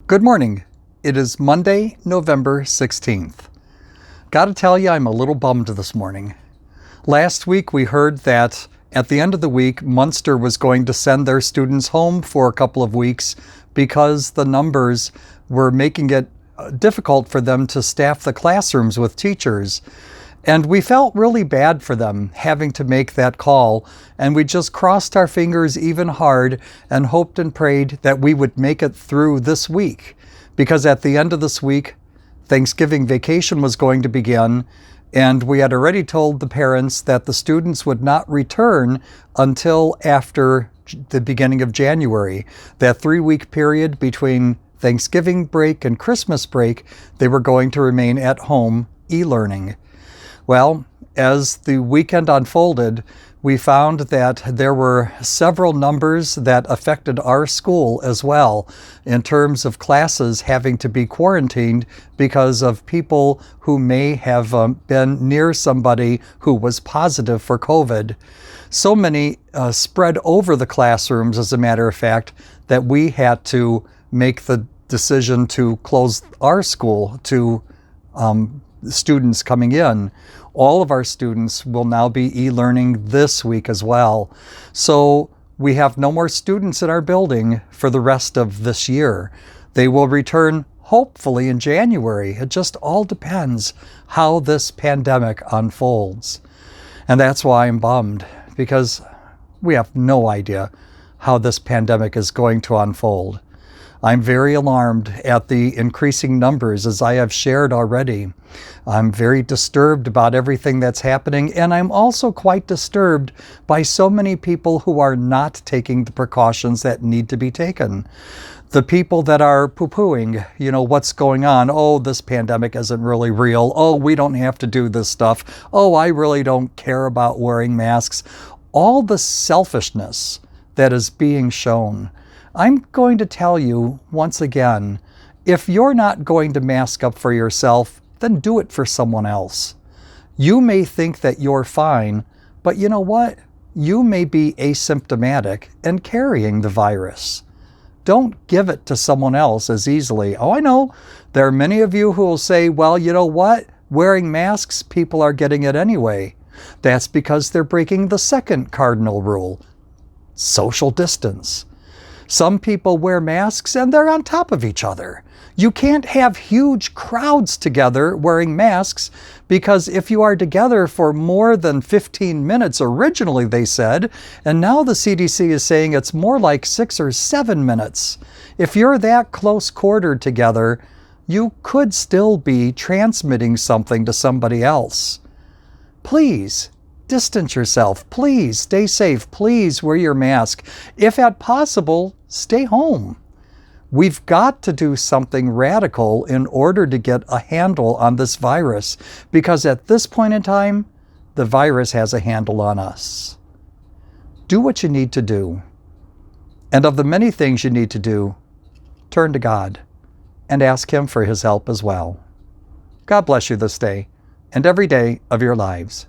Good morning. It is Monday, November 16th. Gotta tell you, I'm a little bummed this morning. Last week we heard that at the end of the week, Munster was going to send their students home for a couple of weeks because the numbers were making it difficult for them to staff the classrooms with teachers. And we felt really bad for them having to make that call, and we just crossed our fingers even hard and hoped and prayed that we would make it through this week, because at the end of this week, Thanksgiving vacation was going to begin, and we had already told the parents that the students would not return until after the beginning of January. That 3-week period between Thanksgiving break and Christmas break, they were going to remain at home e-learning. Well, as the weekend unfolded, we found that there were several numbers that affected our school as well, in terms of classes having to be quarantined because of people who may have been near somebody who was positive for COVID. So many spread over the classrooms, as a matter of fact, that we had to make the decision to close our school to students coming in. All of our students will now be e-learning this week as well. So we have no more students in our building for the rest of this year. They will return hopefully in January. It just all depends how this pandemic unfolds. And that's why I'm bummed, because we have no idea how this pandemic is going to unfold. I'm very alarmed at the increasing numbers, as I have shared already. I'm very disturbed about everything that's happening, and I'm also quite disturbed by so many people who are not taking the precautions that need to be taken. The people that are poo-pooing, what's going on. Oh, this pandemic isn't really real. Oh, we don't have to do this stuff. Oh, I really don't care about wearing masks. All the selfishness that is being shown. I'm going to tell you once again, if you're not going to mask up for yourself, then do it for someone else. You may think that you're fine, but you know what? You may be asymptomatic and carrying the virus. Don't give it to someone else as easily. Oh, I know. There are many of you who will say, well, you know what? Wearing masks, people are getting it anyway. That's because they're breaking the second cardinal rule, social distance. Some people wear masks and they're on top of each other. You can't have huge crowds together wearing masks, because if you are together for more than 15 minutes, originally they said, and now the CDC is saying it's more like 6 or 7 minutes. If you're that close quartered together, you could still be transmitting something to somebody else. Please distance yourself. Please stay safe. Please wear your mask. If at possible, stay home. We've got to do something radical in order to get a handle on this virus, because at this point in time, the virus has a handle on us. Do what you need to do. And of the many things you need to do, turn to God and ask Him for His help as well. God bless you this day and every day of your lives.